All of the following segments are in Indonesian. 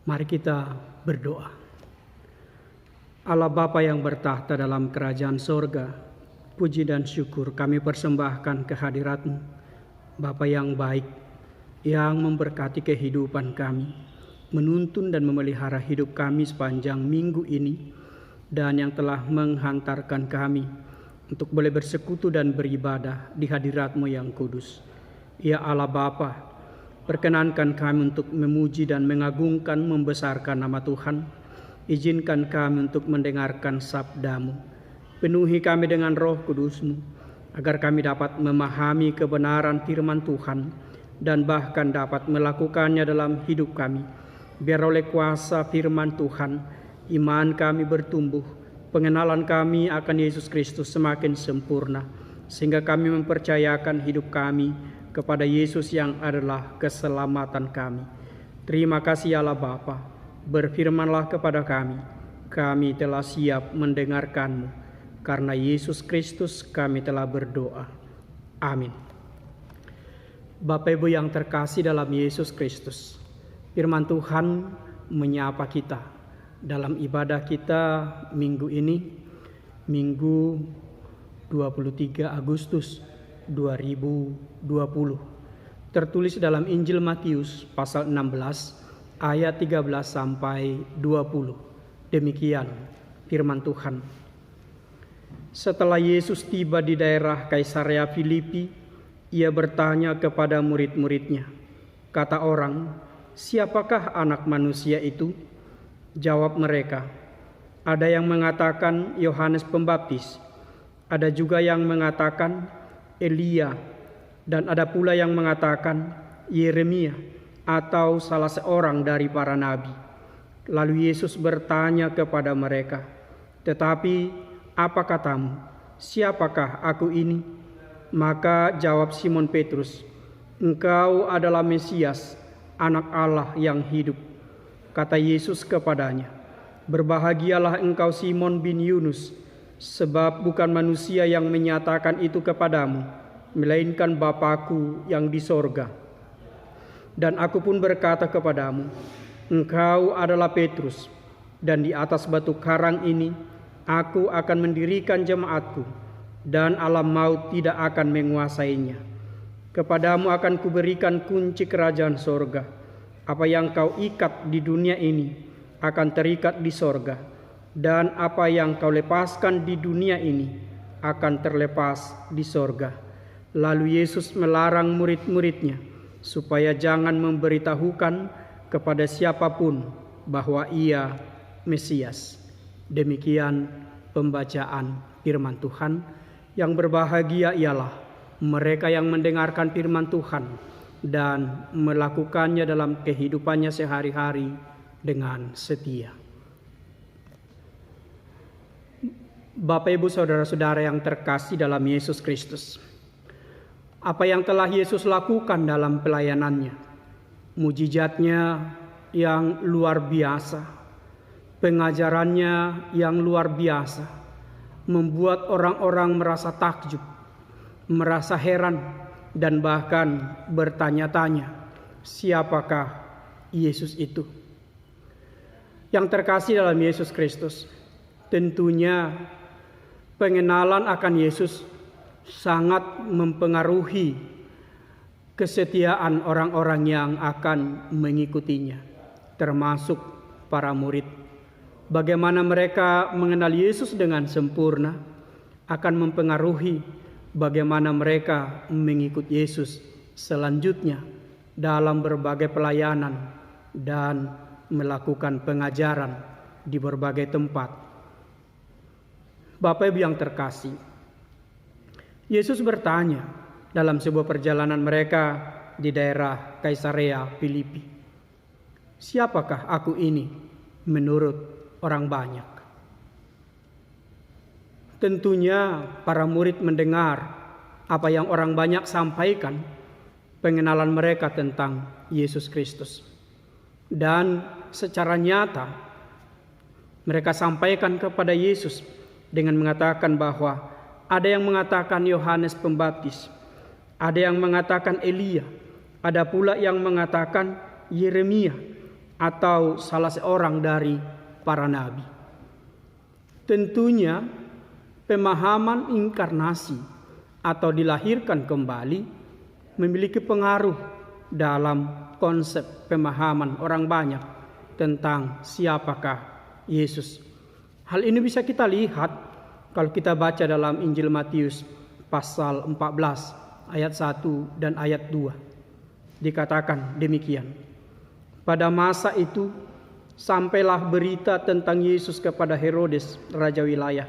Mari kita berdoa. Allah Bapa yang bertahta dalam kerajaan sorga, puji dan syukur kami persembahkan kehadirat-Mu, Bapa yang baik, yang memberkati kehidupan kami, menuntun dan memelihara hidup kami sepanjang minggu ini, dan yang telah menghantarkan kami untuk boleh bersekutu dan beribadah di hadirat-Mu yang kudus. Ya Allah Bapa, perkenankan kami untuk memuji dan mengagungkan, membesarkan nama Tuhan. Izinkan kami untuk mendengarkan sabda-Mu. Penuhi kami dengan Roh Kudus-Mu, agar kami dapat memahami kebenaran firman Tuhan dan bahkan dapat melakukannya dalam hidup kami. Biar oleh kuasa firman Tuhan, iman kami bertumbuh, pengenalan kami akan Yesus Kristus semakin sempurna, sehingga kami mempercayakan hidup kami kepada Yesus yang adalah keselamatan kami. Terima kasih Allah Bapa, berfirmanlah kepada kami. Kami telah siap mendengarkan-Mu. Karena Yesus Kristus kami telah berdoa. Amin. Bapak Ibu yang terkasih dalam Yesus Kristus, firman Tuhan menyapa kita dalam ibadah kita minggu ini, Minggu 23 Agustus 2020, tertulis dalam Injil Matius pasal 16 ayat 13 sampai 20. Demikian firman Tuhan. Setelah Yesus tiba di daerah Kaisarea Filipi, ia bertanya kepada murid-muridnya, kata orang, "Siapakah anak manusia itu?" Jawab mereka, "Ada yang mengatakan Yohanes Pembaptis, ada juga yang mengatakan Elia, dan ada pula yang mengatakan Yeremia atau salah seorang dari para nabi." Lalu Yesus bertanya kepada mereka, "Tetapi apa katamu? Siapakah aku ini?" Maka jawab Simon Petrus, "Engkau adalah Mesias, Anak Allah yang hidup." Kata Yesus kepadanya, "Berbahagialah engkau Simon bin Yunus, sebab bukan manusia yang menyatakan itu kepadamu, melainkan Bapa-Ku yang di sorga. Dan aku pun berkata kepadamu, engkau adalah Petrus, dan di atas batu karang ini aku akan mendirikan jemaat-Ku, dan alam maut tidak akan menguasainya. Kepadamu akan kuberikan kunci kerajaan sorga. Apa yang kau ikat di dunia ini akan terikat di sorga, dan apa yang kau lepaskan di dunia ini akan terlepas di sorga." Lalu Yesus melarang murid-muridnya supaya jangan memberitahukan kepada siapapun bahwa Ia Mesias. Demikian pembacaan firman Tuhan. Yang berbahagia ialah mereka yang mendengarkan firman Tuhan dan melakukannya dalam kehidupannya sehari-hari dengan setia. Bapak, Ibu, saudara-saudara yang terkasih dalam Yesus Kristus, apa yang telah Yesus lakukan dalam pelayanannya, mujizatnya yang luar biasa, pengajarannya yang luar biasa, membuat orang-orang merasa takjub, merasa heran, dan bahkan bertanya-tanya, siapakah Yesus itu? Yang terkasih dalam Yesus Kristus, tentunya pengenalan akan Yesus sangat mempengaruhi kesetiaan orang-orang yang akan mengikutinya, termasuk para murid. Bagaimana mereka mengenal Yesus dengan sempurna akan mempengaruhi bagaimana mereka mengikut Yesus selanjutnya dalam berbagai pelayanan dan melakukan pengajaran di berbagai tempat. Bapak Ibu yang terkasih, Yesus bertanya dalam sebuah perjalanan mereka di daerah Kaisarea Filipi, "Siapakah aku ini menurut orang banyak?" Tentunya para murid mendengar apa yang orang banyak sampaikan, pengenalan mereka tentang Yesus Kristus. Dan secara nyata mereka sampaikan kepada Yesus dengan mengatakan bahwa ada yang mengatakan Yohanes Pembaptis, ada yang mengatakan Elia, ada pula yang mengatakan Yeremia atau salah seorang dari para nabi. Tentunya pemahaman inkarnasi atau dilahirkan kembali memiliki pengaruh dalam konsep pemahaman orang banyak tentang siapakah Yesus. Hal ini bisa kita lihat kalau kita baca dalam Injil Matius pasal 14 ayat 1 dan ayat 2. Dikatakan demikian. Pada masa itu sampailah berita tentang Yesus kepada Herodes, raja wilayah.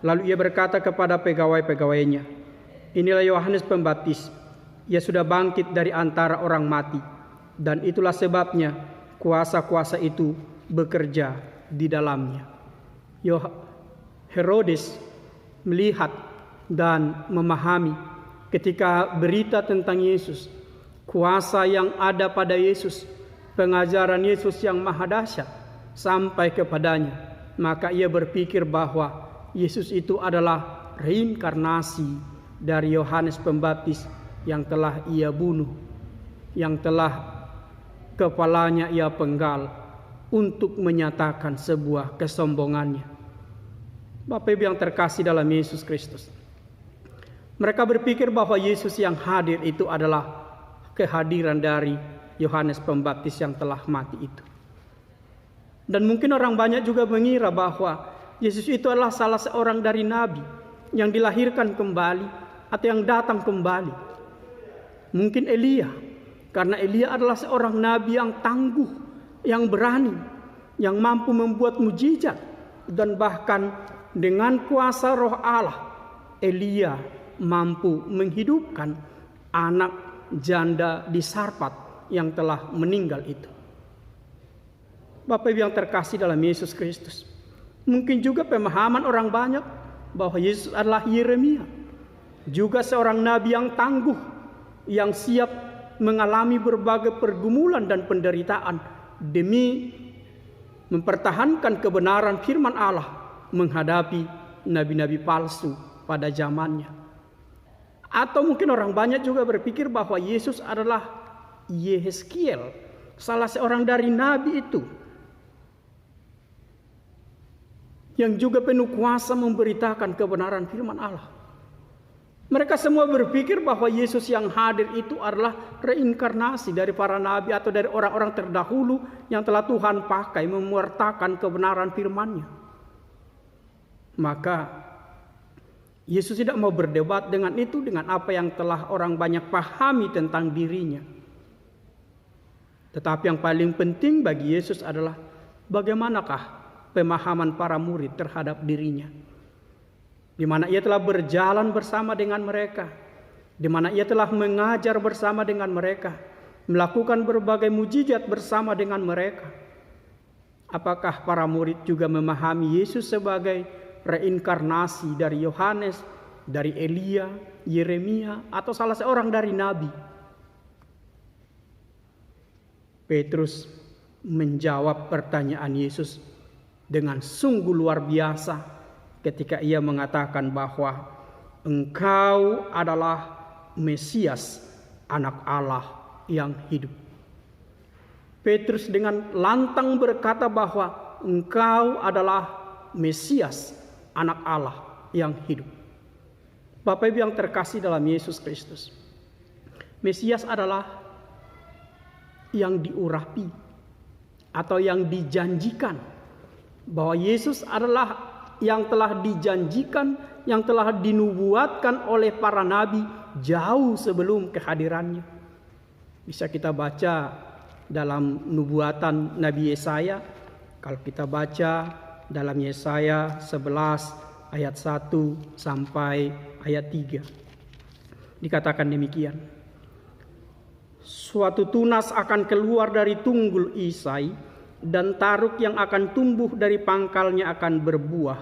Lalu ia berkata kepada pegawai-pegawainya, inilah Yohanes Pembaptis. Ia sudah bangkit dari antara orang mati, dan itulah sebabnya kuasa-kuasa itu bekerja di dalamnya. Herodes melihat dan memahami ketika berita tentang Yesus, kuasa yang ada pada Yesus, pengajaran Yesus yang maha dahsyat sampai kepadanya, maka ia berpikir bahwa Yesus itu adalah reinkarnasi dari Yohanes Pembaptis yang telah ia bunuh, yang telah kepalanya ia penggal untuk menyatakan sebuah kesombongannya. Bapak Ibu yang terkasih dalam Yesus Kristus, mereka berpikir bahwa Yesus yang hadir itu adalah kehadiran dari Yohanes Pembaptis yang telah mati itu. Dan mungkin orang banyak juga mengira bahwa Yesus itu adalah salah seorang dari nabi yang dilahirkan kembali atau yang datang kembali. Mungkin Elia, karena Elia adalah seorang nabi yang tangguh, yang berani, yang mampu membuat mujizat, dan bahkan dengan kuasa Roh Allah Elia mampu menghidupkan anak janda di Sarpat yang telah meninggal itu. Bapak Ibu yang terkasih dalam Yesus Kristus, mungkin juga pemahaman orang banyak bahwa Yesus adalah Yeremia, juga seorang nabi yang tangguh, yang siap mengalami berbagai pergumulan dan penderitaan demi mempertahankan kebenaran firman Allah menghadapi nabi-nabi palsu pada zamannya. Atau mungkin orang banyak juga berpikir bahwa Yesus adalah Yehezkiel, salah seorang dari nabi itu, yang juga penuh kuasa memberitakan kebenaran firman Allah. Mereka semua berpikir bahwa Yesus yang hadir itu adalah reinkarnasi dari para nabi atau dari orang-orang terdahulu yang telah Tuhan pakai mewartakan kebenaran firman-Nya. Maka Yesus tidak mau berdebat dengan itu, dengan apa yang telah orang banyak pahami tentang dirinya. Tetapi yang paling penting bagi Yesus adalah bagaimanakah pemahaman para murid terhadap dirinya. Di mana ia telah berjalan bersama dengan mereka, di mana ia telah mengajar bersama dengan mereka, melakukan berbagai mujizat bersama dengan mereka. Apakah para murid juga memahami Yesus sebagai reinkarnasi dari Yohanes, dari Elia, Yeremia, atau salah seorang dari nabi? Petrus menjawab pertanyaan Yesus dengan sungguh luar biasa ketika ia mengatakan bahwa engkau adalah Mesias, anak Allah yang hidup. Petrus dengan lantang berkata bahwa engkau adalah Mesias, anak Allah yang hidup. Bapak Ibu yang terkasih dalam Yesus Kristus, Mesias adalah yang diurapi atau yang dijanjikan, bahwa Yesus adalah yang telah dijanjikan, yang telah dinubuatkan oleh para nabi jauh sebelum kehadirannya. Bisa kita baca dalam nubuatan Nabi Yesaya. Kalau kita baca dalam Yesaya 11 ayat 1 sampai ayat 3. Dikatakan demikian. Suatu tunas akan keluar dari tunggul Isai, dan taruk yang akan tumbuh dari pangkalnya akan berbuah.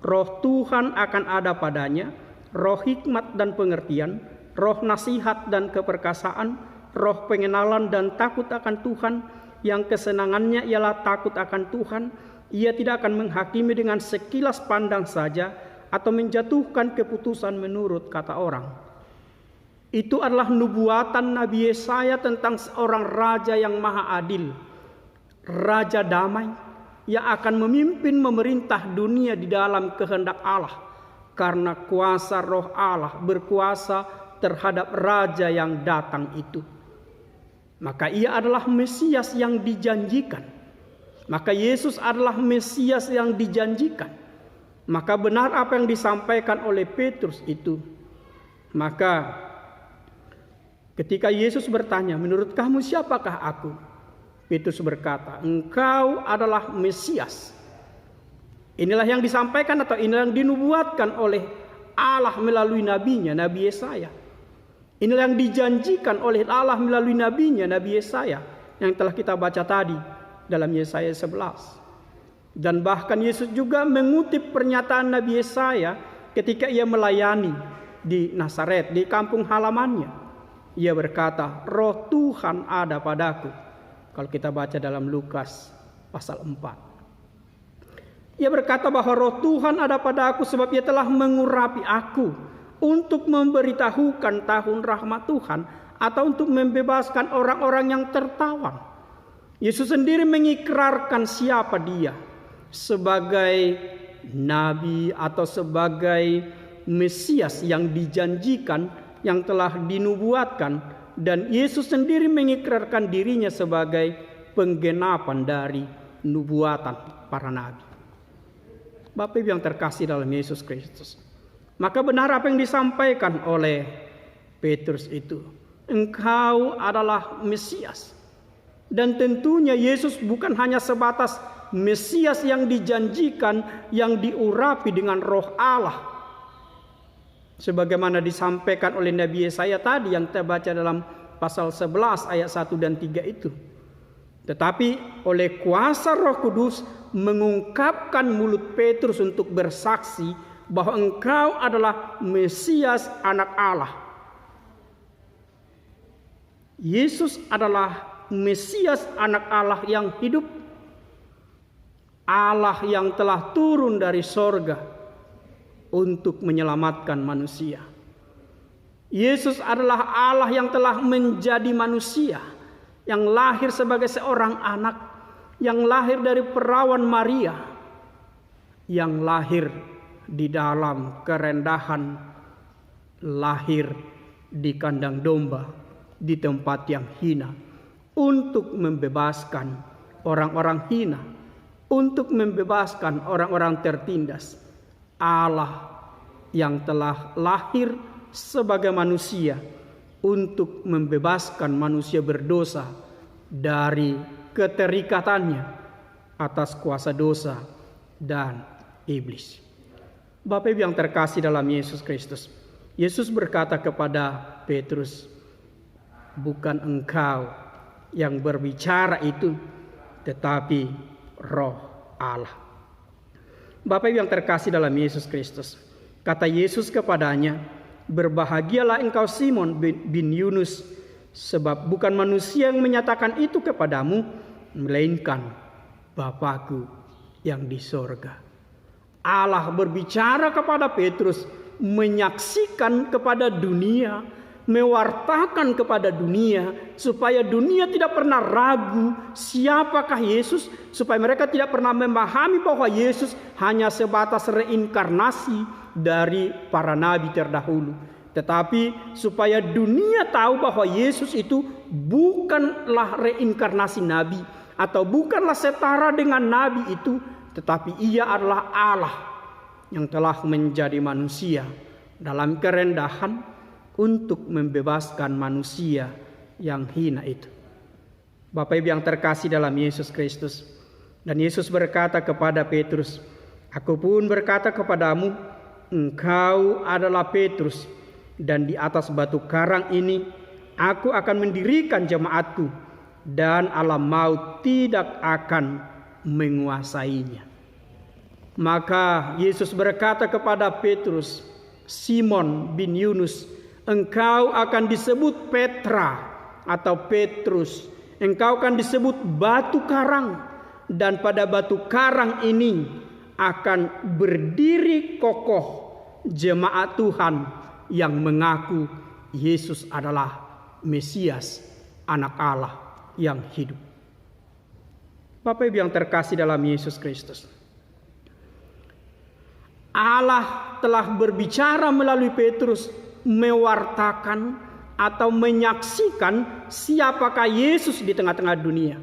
Roh Tuhan akan ada padanya, roh hikmat dan pengertian, roh nasihat dan keperkasaan, roh pengenalan dan takut akan Tuhan, yang kesenangannya ialah takut akan Tuhan. Ia tidak akan menghakimi dengan sekilas pandang saja, atau menjatuhkan keputusan menurut kata orang. Itu adalah nubuatan Nabi Yesaya tentang seorang raja yang maha adil. Raja damai yang akan memimpin memerintah dunia di dalam kehendak Allah, karena kuasa Roh Allah berkuasa terhadap raja yang datang itu. Maka ia adalah Mesias yang dijanjikan. Maka Yesus adalah Mesias yang dijanjikan. Maka benar apa yang disampaikan oleh Petrus itu. Maka ketika Yesus bertanya, menurut kamu siapakah aku? Petrus berkata, engkau adalah Mesias. Inilah yang disampaikan atau inilah yang dinubuatkan oleh Allah melalui nabinya, Nabi Yesaya. Inilah yang dijanjikan oleh Allah melalui nabinya, Nabi Yesaya, yang telah kita baca tadi dalam Yesaya 11. Dan bahkan Yesus juga mengutip pernyataan Nabi Yesaya ketika ia melayani di Nazaret, di kampung halamannya. Ia berkata, Roh Tuhan ada padaku. Kalau kita baca dalam Lukas pasal 4. Ia berkata bahwa Roh Tuhan ada padaku sebab ia telah mengurapi aku untuk memberitahukan tahun rahmat Tuhan atau untuk membebaskan orang-orang yang tertawan. Yesus sendiri mengikrarkan siapa dia sebagai nabi atau sebagai Mesias yang dijanjikan, yang telah dinubuatkan, dan Yesus sendiri mengikrarkan dirinya sebagai penggenapan dari nubuatan para nabi. Bapak Ibu yang terkasih dalam Yesus Kristus, maka benar apa yang disampaikan oleh Petrus itu, engkau adalah Mesias. Dan tentunya Yesus bukan hanya sebatas Mesias yang dijanjikan, yang diurapi dengan Roh Allah, sebagaimana disampaikan oleh Nabi Yesaya tadi yang kita baca dalam pasal 11 ayat 1 dan 3 itu. Tetapi oleh kuasa Roh Kudus mengungkapkan mulut Petrus untuk bersaksi bahwa engkau adalah Mesias, anak Allah. Yesus adalah Mesias, anak Allah yang hidup, Allah yang telah turun dari sorga untuk menyelamatkan manusia. Yesus adalah Allah yang telah menjadi manusia, yang lahir sebagai seorang anak, yang lahir dari perawan Maria, yang lahir di dalam kerendahan, lahir di kandang domba, di tempat yang hina, untuk membebaskan orang-orang hina, untuk membebaskan orang-orang tertindas. Allah yang telah lahir sebagai manusia untuk membebaskan manusia berdosa dari keterikatannya atas kuasa dosa dan iblis. Bapak Ibu yang terkasih dalam Yesus Kristus, Yesus berkata kepada Petrus, bukan engkau yang berbicara itu, tetapi Roh Allah. Bapak Ibu yang terkasih dalam Yesus Kristus, kata Yesus kepadanya, berbahagialah engkau Simon bin Yunus, sebab bukan manusia yang menyatakan itu kepadamu, melainkan Bapa-Ku yang di sorga. Allah berbicara kepada Petrus, menyaksikan kepada dunia, mewartakan kepada dunia, supaya dunia tidak pernah ragu siapakah Yesus, supaya mereka tidak pernah memahami bahwa Yesus hanya sebatas reinkarnasi dari para nabi terdahulu, tetapi supaya dunia tahu bahwa Yesus itu bukanlah reinkarnasi nabi atau bukanlah setara dengan nabi itu, tetapi ia adalah Allah yang telah menjadi manusia dalam kerendahan untuk membebaskan manusia yang hina itu. Bapak Ibu yang terkasih dalam Yesus Kristus, dan Yesus berkata kepada Petrus, aku pun berkata kepadamu, engkau adalah Petrus, dan di atas batu karang ini aku akan mendirikan jemaatku, dan alam maut tidak akan menguasainya. Maka Yesus berkata kepada Petrus, Simon bin Yunus, engkau akan disebut Petra atau Petrus. Engkau akan disebut batu karang, dan pada batu karang ini akan berdiri kokoh jemaat Tuhan yang mengaku Yesus adalah Mesias, anak Allah yang hidup. Bapak Ibu yang terkasih dalam Yesus Kristus, Allah telah berbicara melalui Petrus, mewartakan atau menyaksikan siapakah Yesus di tengah-tengah dunia.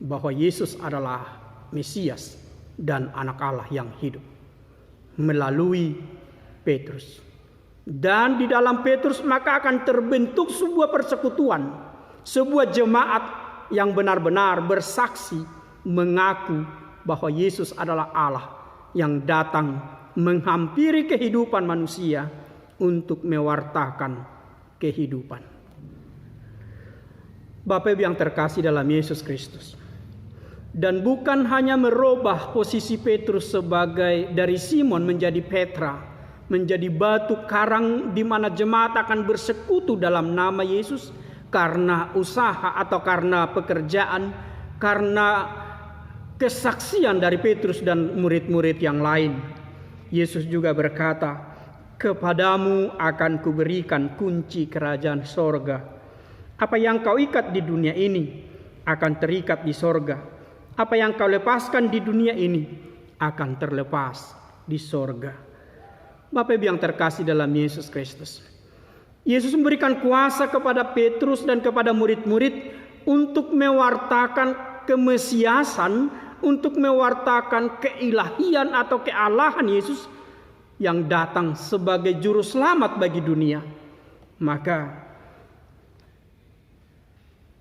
Bahwa Yesus adalah Mesias dan anak Allah yang hidup. Melalui Petrus. Dan di dalam Petrus maka akan terbentuk sebuah persekutuan. Sebuah jemaat yang benar-benar bersaksi mengaku bahwa Yesus adalah Allah yang datang menghampiri kehidupan manusia untuk mewartakan kehidupan. Bapak Ibu yang terkasih dalam Yesus Kristus. Dan bukan hanya merubah posisi Petrus sebagai dari Simon menjadi Petra, menjadi batu karang di mana jemaat akan bersekutu dalam nama Yesus karena usaha atau karena pekerjaan, karena kesaksian dari Petrus dan murid-murid yang lain. Yesus juga berkata, "Kepadamu akan kuberikan kunci kerajaan sorga. Apa yang kau ikat di dunia ini akan terikat di sorga. Apa yang kau lepaskan di dunia ini akan terlepas di sorga." Bapak Ibu yang terkasih dalam Yesus Kristus, Yesus memberikan kuasa kepada Petrus dan kepada murid-murid untuk mewartakan kemesiasan, untuk mewartakan keilahian atau kealahan Yesus yang datang sebagai juru selamat bagi dunia. Maka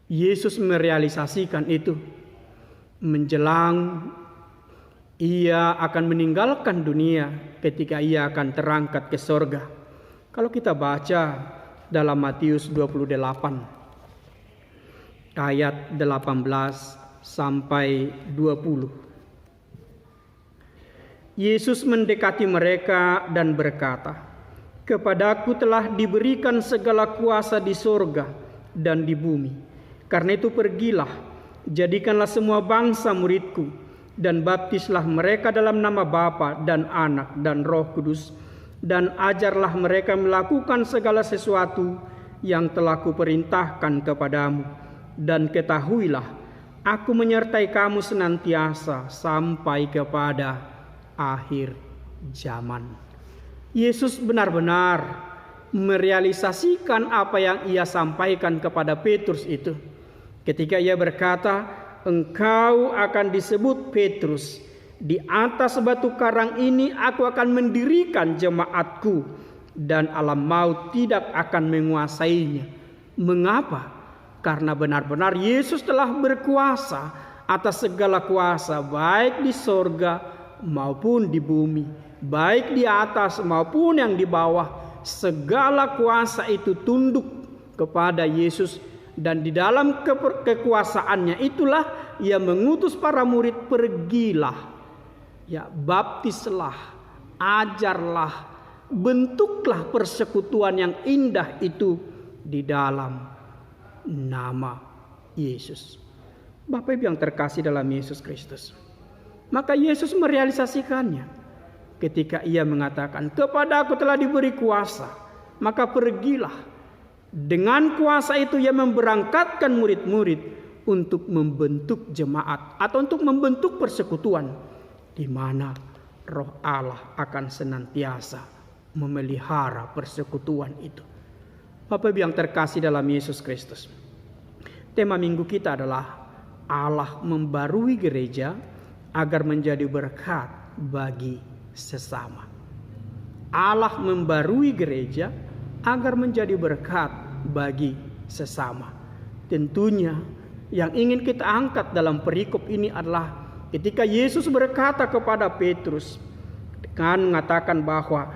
Yesus merealisasikan itu menjelang ia akan meninggalkan dunia ketika ia akan terangkat ke sorga. Kalau kita baca dalam Matius 28 ayat 18 sampai 20. Yesus mendekati mereka dan berkata, "Kepadaku telah diberikan segala kuasa di sorga dan di bumi. Karena itu pergilah, jadikanlah semua bangsa muridku, dan baptislah mereka dalam nama Bapa dan Anak dan Roh Kudus, dan ajarlah mereka melakukan segala sesuatu yang telah kuperintahkan kepadamu. Dan ketahuilah, aku menyertai kamu senantiasa sampai kepada akhir zaman." Yesus benar-benar merealisasikan apa yang ia sampaikan kepada Petrus itu. Ketika ia berkata, "Engkau akan disebut Petrus. Di atas batu karang ini aku akan mendirikan jemaatku, dan alam maut tidak akan menguasainya." Mengapa? Karena benar-benar Yesus telah berkuasa atas segala kuasa, baik di sorga maupun di bumi, baik di atas maupun yang di bawah. Segala kuasa itu tunduk kepada Yesus. Dan di dalam kekuasaannya itulah ia mengutus para murid, "Pergilah, ya, baptislah, ajarlah, bentuklah persekutuan yang indah itu di dalam nama Yesus." Bapak Ibu yang terkasih dalam Yesus Kristus, maka Yesus merealisasikannya ketika ia mengatakan, "Kepadaku telah diberi kuasa, maka pergilah." Dengan kuasa itu ia memberangkatkan murid-murid untuk membentuk jemaat atau untuk membentuk persekutuan di mana Roh Allah akan senantiasa memelihara persekutuan itu. Bapak Ibu yang terkasih dalam Yesus Kristus, tema minggu kita adalah Allah membarui gereja agar menjadi berkat bagi sesama. Allah membarui gereja agar menjadi berkat bagi sesama. Tentunya yang ingin kita angkat dalam perikop ini adalah ketika Yesus berkata kepada Petrus dengan mengatakan bahwa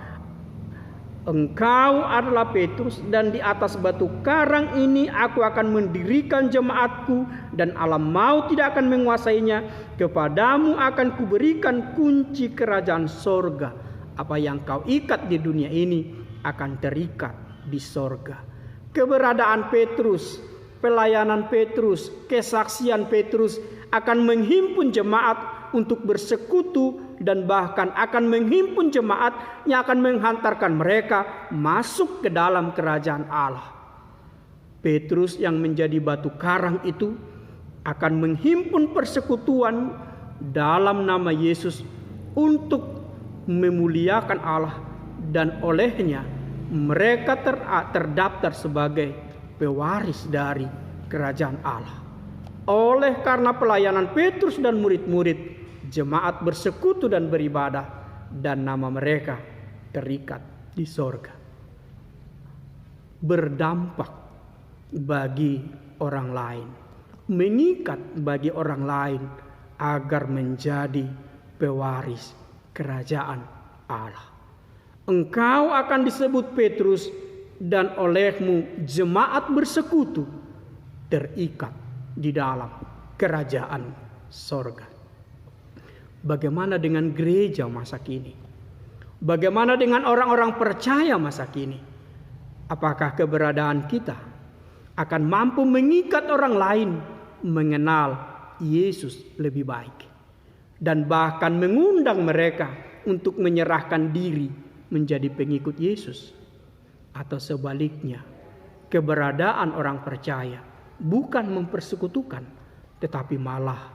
"Engkau adalah Petrus, dan di atas batu karang ini aku akan mendirikan jemaatku, dan alam maut tidak akan menguasainya. Kepadamu akan kuberikan kunci kerajaan sorga. Apa yang kau ikat di dunia ini akan terikat di sorga." Keberadaan Petrus, pelayanan Petrus, kesaksian Petrus akan menghimpun jemaat untuk bersekutu, dan bahkan akan menghimpun jemaat yang akan menghantarkan mereka masuk ke dalam kerajaan Allah. Petrus yang menjadi batu karang itu akan menghimpun persekutuan dalam nama Yesus untuk memuliakan Allah, dan olehnya mereka terdaftar sebagai pewaris dari kerajaan Allah. Oleh karena pelayanan Petrus dan murid-murid, jemaat bersekutu dan beribadah, dan nama mereka terikat di sorga. Berdampak bagi orang lain, mengikat bagi orang lain agar menjadi pewaris kerajaan Allah. Engkau akan disebut Petrus, dan olehmu jemaat bersekutu terikat di dalam kerajaan sorga. Bagaimana dengan gereja masa kini? Bagaimana dengan orang-orang percaya masa kini? Apakah keberadaan kita akan mampu mengikat orang lain mengenal Yesus lebih baik, dan bahkan mengundang mereka untuk menyerahkan diri menjadi pengikut Yesus? Atau sebaliknya, keberadaan orang percaya bukan mempersekutukan, tetapi malah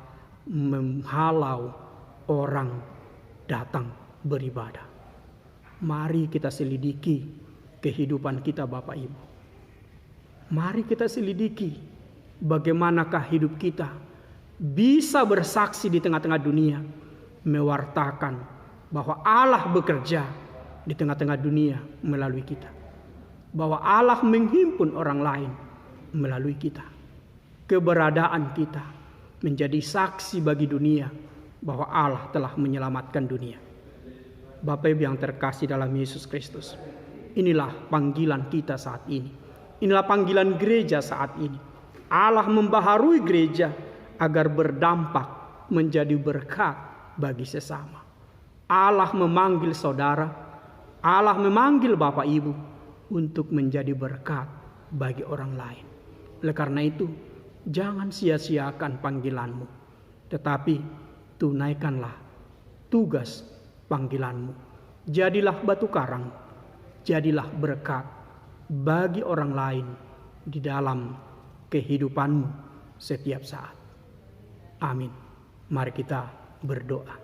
menghalau orang datang beribadah. Mari kita selidiki kehidupan kita, Bapak Ibu. Mari kita selidiki bagaimanakah hidup kita bisa bersaksi di tengah-tengah dunia, mewartakan bahwa Allah bekerja di tengah-tengah dunia melalui kita, bahwa Allah menghimpun orang lain melalui kita. Keberadaan kita menjadi saksi bagi dunia bahwa Allah telah menyelamatkan dunia. Bapak Ibu yang terkasih dalam Yesus Kristus, inilah panggilan kita saat ini. Inilah panggilan gereja saat ini. Allah membaharui gereja agar berdampak menjadi berkat bagi sesama. Allah memanggil saudara, Allah memanggil Bapak Ibu untuk menjadi berkat bagi orang lain. Oleh karena itu, jangan sia-siakan panggilanmu, tetapi tunaikanlah tugas panggilanmu. Jadilah batu karang, jadilah berkat bagi orang lain di dalam kehidupanmu setiap saat. Amin. Mari kita berdoa.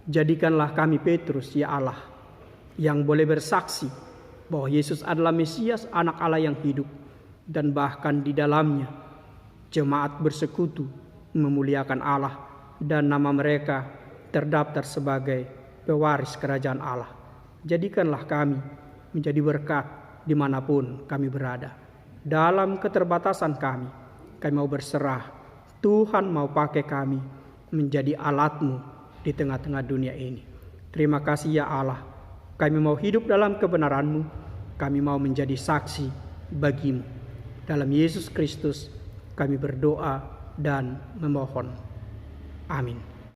Jadikanlah kami Petrus, ya Allah, yang boleh bersaksi bahwa Yesus adalah Mesias, anak Allah yang hidup, dan bahkan di dalamnya jemaat bersekutu memuliakan Allah, dan nama mereka terdaftar sebagai pewaris kerajaan Allah. Jadikanlah kami menjadi berkat dimanapun kami berada. Dalam keterbatasan kami mau berserah. Tuhan mau pakai kami menjadi alat-Mu di tengah-tengah dunia ini. Terima kasih ya Allah. Kami mau hidup dalam kebenaran-Mu. Kami mau menjadi saksi bagi-Mu. Dalam Yesus Kristus kami berdoa dan memohon. Amin.